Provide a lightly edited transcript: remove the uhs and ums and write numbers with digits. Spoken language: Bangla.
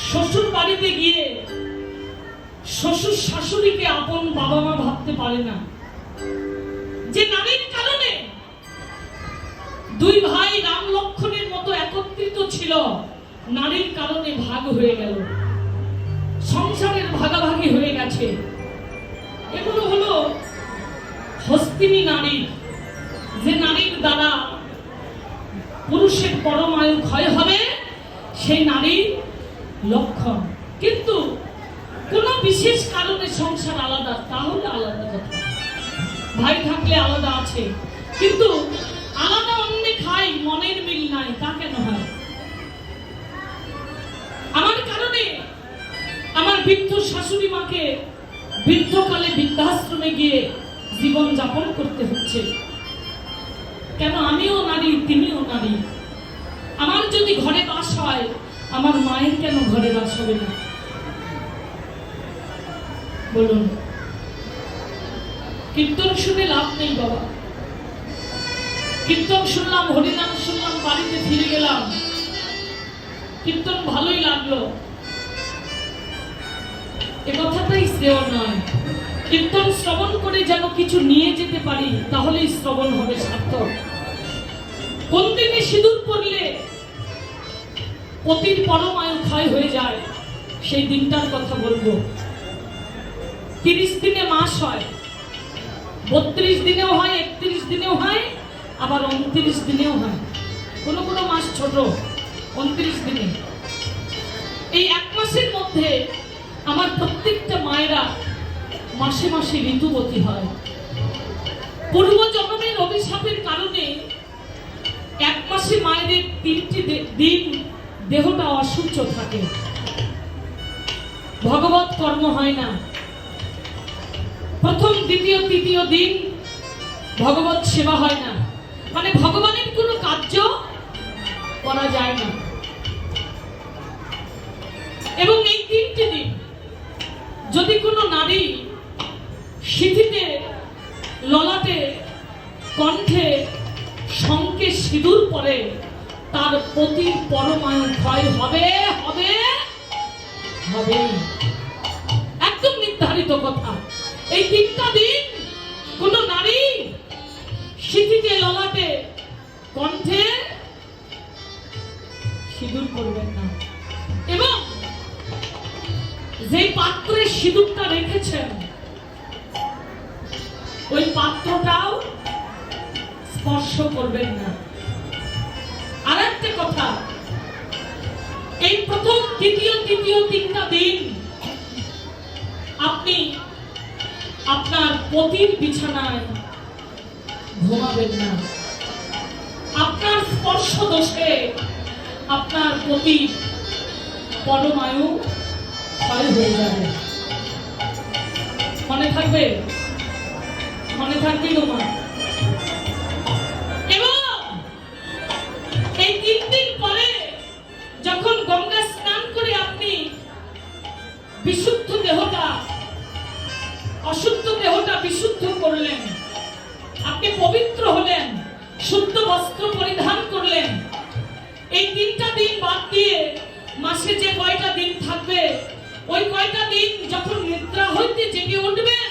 শ্বশুর বাড়িতে গিয়ে শ্বশুর শাশুড়িকে আপন বাবা মা ভাবতে পারে না, যে নারীর কারণে দুই ভাই রাম লক্ষ্মণের মতো একত্রিত ছিল, নারীর কারণে ভাগ হয়ে গেল, সংসারের ভাগাভাগি হয়ে গেছে। এগুলো হলো হস্তিনী নারী, যে নারীর দ্বারা পুরুষের পরমায়ু ক্ষয় হবে, সেই নারীর লক্ষণ। কিন্তু কোন বিশেষ কারণে সংসার আলাদা, তাহলে আলাদা কথা, ভাই থাকলে আলাদা আছে, কিন্তু আলাদা অন্য খাই, মনের মিল নাই, তা কেন হয়? আমার কারণে আমার বৃদ্ধ শাশুড়ি মাকে বৃদ্ধকালে বৃদ্ধাশ্রমে গিয়ে জীবন যাপন করতে হচ্ছে কেন? আমিও নারী, তিনিও নারী। আমার যদি ঘরে বাস হয়, আমার মায়ের কেন ঘরে বাস হবে না? বলুন। কীর্তন শুনে লাভ নেই বাবা। কীর্তন শুনলাম, হরিনাম শুনলাম, বাড়িতে ফিরে গেলাম, কীর্তন ভালোই লাগলো, এ কথাটাই শ্রেয় নয়। কীর্তন শ্রবণ করে যেন কিছু নিয়ে যেতে পারি, তাহলেই শ্রবণ হবে সার্থক। কোন দিনে সিঁদুর পরলে পতির পরমায়ু ক্ষয় হয়ে যায়, সেই দিনটার কথা বলবো। 30 দিনে মাস হয়, 32 দিনেও হয়, 31 দিনেও হয়, আবার 29 দিনেও হয়। কোনো কোনো মাস ছোট, 29 দিনে। এই এক মাসের মধ্যে আমার প্রত্যেকটা মায়েরা মাসে মাসে ঋতুবতী হয়। পূর্ব জন্মের অভিশাপের কারণে এক মাসে মায়েদের 3টি দিন দেহটা অসুস্থ থাকে, ভগবত কর্ম হয় না। প্রথম, দ্বিতীয়, তৃতীয় দিন ভগবত সেবা হয় না, মানে ভগবানের কোনো কার্য করা যায় না। এবং এই 3টি দিন যদি কোনো নারী সিঁথিতে, ললাটে, কণ্ঠে, শঙ্কে সিঁদুর পরে, তার পতির পরমায়ু ক্ষয় হবে, হবে, হবে, একদম নির্ধারিত কথা। এই 3টা দিন কোন নারী সিঁথিতে, ললাটে, কণ্ঠে সিঁদুর করবেন না। এবং যে পাত্রে সিঁদুরটা রেখেছেন, ওই পাত্রটাও স্পর্শ করবেন না। আর একটা কথা, এই প্রথম, দ্বিতীয়, তৃতীয় 3টা দিন আপনি আপনার পতির বিছানায় ঘুমাবেন না। আপনার স্পর্শ দোষে আপনার পতি পরমায়ু ক্ষয় হয়ে যাবে। মনে থাকবে, মনে থাকবে তোমার। এবং এই 3 দিন পরে যখন গঙ্গা স্নান করে আপনি বিশুদ্ধ দেহটা, অশুদ্ধ দেহটা বিশুদ্ধ করলেন, আপনি পবিত্র হলেন, শুদ্ধ বস্ত্র পরিধান করলেন, এই 3টা দিন বাদ দিয়ে মাসে যে কয়টা দিন থাকবে, ওই কয়টা দিন যখন নিদ্রা হইতে জেগে উঠবেন,